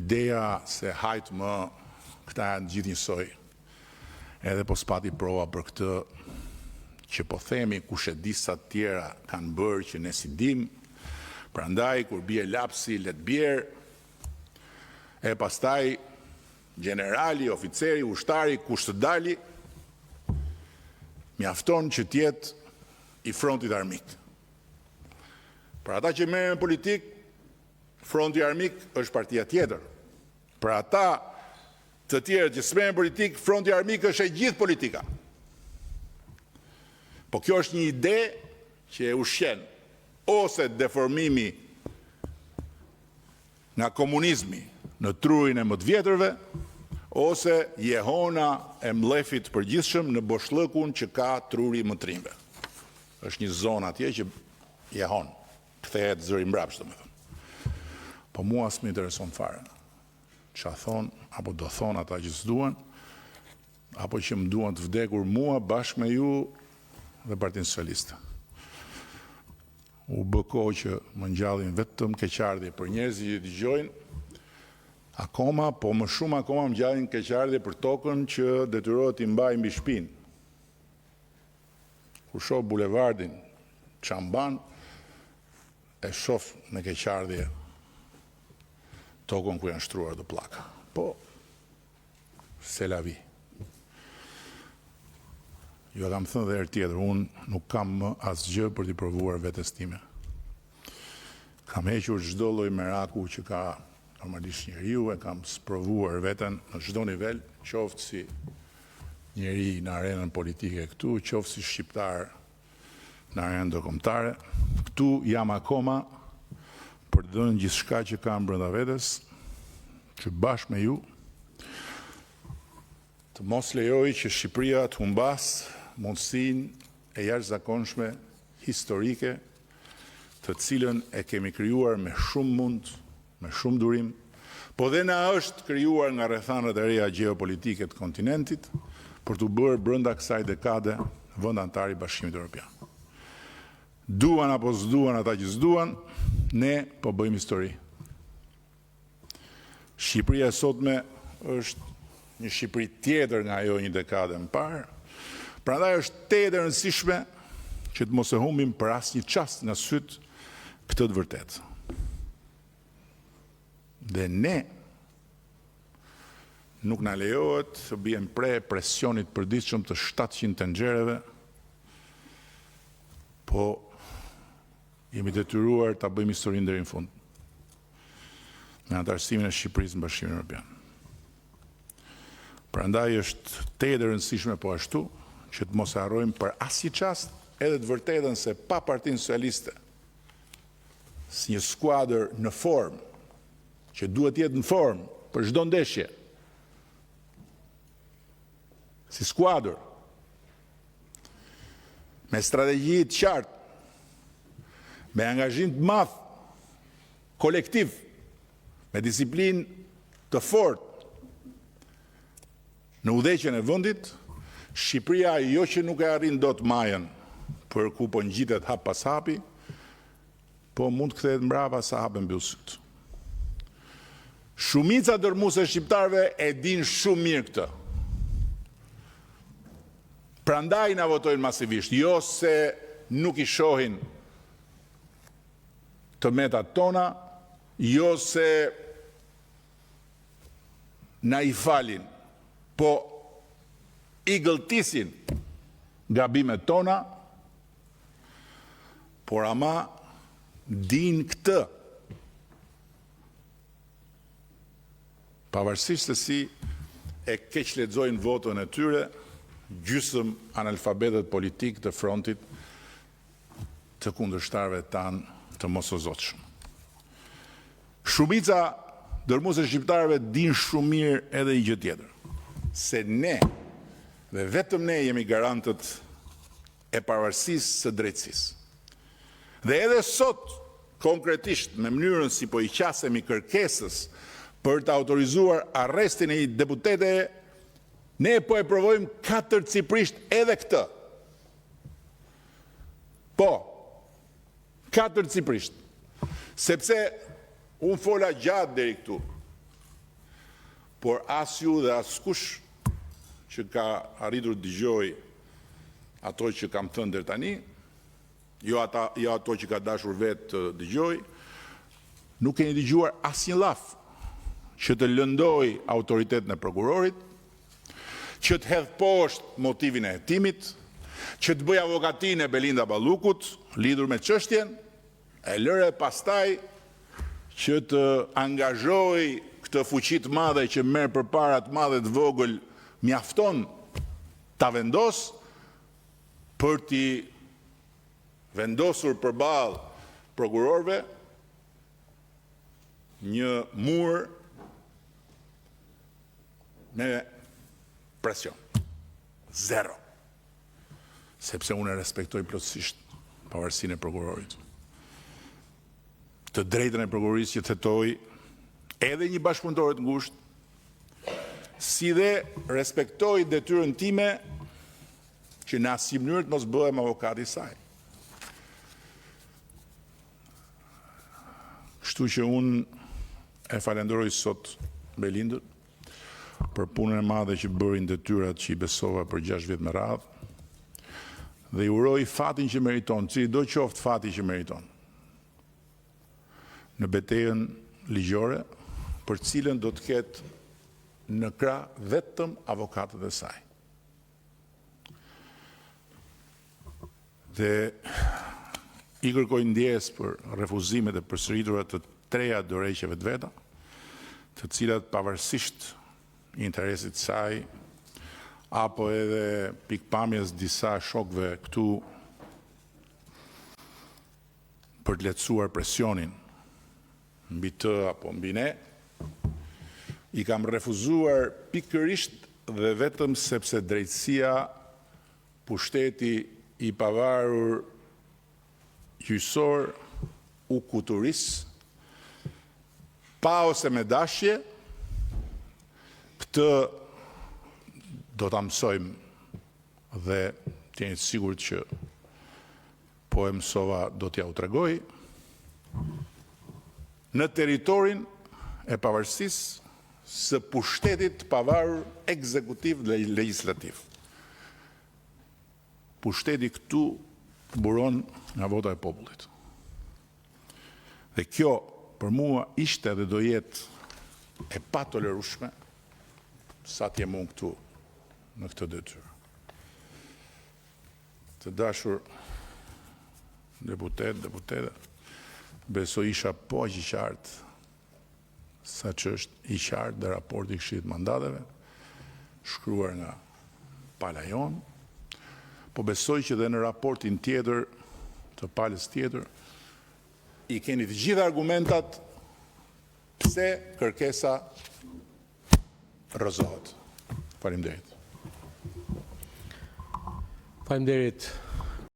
ideja se hajt më këta janë gjithë njësoj, edhe po s'pati prova për këtë, që po themi kush e di sa të tjera kanë bërë që ne si dim, prandaj kur bie lapsi let bjerë, e pastaj generali, oficeri, ushtari, kush të dali, mjafton që tjetë i frontit armik. Për ata që merren me politik, fronti armik është partia tjetër. Për ata të tjerë që s'merren politik, fronti armik është e gjithë politika. Po kjo është një ide që e ushqen ose deformimi nga komunizmi në trurin e më të vjetërve, ose jehona e mlefit përgjithshëm në boshllëkun që ka truri më të rinjve. Është një zonë atje që jehon, kthehet zëri mbrapsht, domethënë. Po mua s'më intereson fare. Ç'a thon apo do thon ata që s'duan, apo që më duan të vdekur mua bashkë me ju dhe Partinë Socialiste. U bë kohë që më ngjallin vetëm keqardhje për njerëzit që dëgjojnë, akoma, po më shumë akoma më ngjallin keqardhje për tokën që detyrohet t'i mbaj mbi shtëpinë. Kur shoh bulevardin Çamban, e shoh në keqardhje tokën ku janë shtruar do pllaka. Po, c'est la vie. Ju e kam thënë dhe herë tjetër, unë nuk kam më asgjë për t'i provuar vetes time. Kam hequr çdo lloj meraku që ka normalisht njeriu, e kam sprovuar veten në çdo nivel, qoftë si njeri në arenën politike këtu, qoftë si shqiptar në arenën ndërkombëtare. Këtu jam akoma për të dhënë gjithçka që kam brenda vetes, që bashkë me ju të mos lejoj që Shqipëria të humbas mundësinë e jashtëzakonshme historike, të cilën e kemi krijuar me shumë mund, me shumë durim, po dhe na është krijuar nga rrethanat e reja gjeopolitike të kontinentit për të bërë brenda kësaj dekade vend antar i Bashkimit Evropian. Duan apo s'duan ata që s'duan, ne po bëjmë histori. Shqipëria e sotme është një Shqipëri tjetër nga ajo një dekade më parë. Prandaj është tetë e rëndësishme që të mos e humbim për asnjë çast nga syt këtë të vërtetë. Dhe ne nuk na lejohet të bijem pre presionit përditshëm të 700 tenxhereve, po jemi detyruar ta bëjmë historinë deri në fund me antarësimin e Shqipërisë në Bashkimin Evropian. Prandaj është tetë e rëndësishme po ashtu që të mos e harrojmë për asnjë çast edhe të vërtetën se pa Partinë Socialiste si një skuadër në formë, që duhet jetë në formë për çdo ndeshje, si skuadër, me strategji të qartë, me angazhim të madh kolektiv, me disiplinë të fortë në udhëheqjen e vendit, Shqipëria jo që nuk e arrin dot majën për ku po ngjitet hap pas hapi, po mund të kthehet mbrapa sa hapen mbyll syt. Shumica dërmuese shqiptarëve e din shumë mirë këtë. Prandaj na votojnë masivisht, jo se nuk i shohin të metat tona, jo se na i falin, po i gëlltisin gabimet tona, por ama din këtë. Pavarësisht se si e keq lexojnë votën e tyre, gjysmë analfabetët politik të frontit të kundërshtarëve tanë të mosozotshëm. Shumica dërmuese shqiptarëve din shumë mirë edhe një gjë tjetër, se ne dhe vetëm ne jemi garantët e pavarësisë së drejtësisë. Dhe edhe sot, konkretisht, me mënyrën si po i qasemi kërkesës për të autorizuar arrestin e një deputete, ne po e provojmë katërcipërisht edhe këtë. Po, katërcipërisht. Sepse unë fola gjatë deri këtu. por as ju dhe as kush që ka arritur dëgjoj ato që kam thënë deri tani, jo ato që ka dashur vetë të dëgjoj, nuk keni dëgjuar asnjë llaf që të lëndoj autoritetin e prokurorit, që të hedh poshtë motivin e hetimit, që të bëj avokatinë e Belinda Ballukut lidhur me çështjen, e lëre pastaj që të angazhoj këtë fuqi të madhe që merr përpara të madhe të vogël, mjafton ta vendos për t'i vendosur përballë prokurorëve një mur me presion. Zero. Sepse unë respektoj plotësisht pavarësinë e prokurorit. Të drejtën e prokurorisë që thetoi edhe një bashkëpunëtore të ngushtë, si dhe respektoj detyrën time që në asnjë mënyrë të mos bëhem avokati i saj. Kështu që unë e falenderoj sot Belindën për punën e madhe që bërin detyrat që i besova për 6 vjet me radhë, dhe i uroj fatin që meriton, cili do qoftë fati që meriton, në betejën ligjore, për cilën do të ketë në krah vetëm avokatët e saj. Dhe i kërkoj ndjes për refuzimet e përsëritura të 3 dorëheqjeve të veta, të cilat pavarësisht interesit saj, apo edhe pikpamjes disa shokëve këtu për të lehtësuar presionin mbi të apo mbi ne, i kam refuzuar pikërisht dhe vetëm sepse drejtësia, pushteti i pavarur gjyqësor u kuturis, pa ose me dashje, këtë do ta mësojmë dhe të jeni të sigurt që po e mësova do t'ja u tregoj, në territorin e pavarësisë së pushtetit pavarur ekzekutiv dhe legjislativ. Pushteti këtu buron nga vota e popullit. Dhe kjo për mua ishte dhe do jetë e patolerueshme sa të jem unë këtu në këtë detyrë. Të dashur deputete, besoj isha po aq i qartë sa që është i qartë dhe raporti i Këshillit të Mandateve, shkruar nga pala jonë, po besoj që dhe në raportin tjetër të palës tjetër, i keni të gjitha argumentat pse kërkesa rrëzohet. Faleminderit. Faleminderit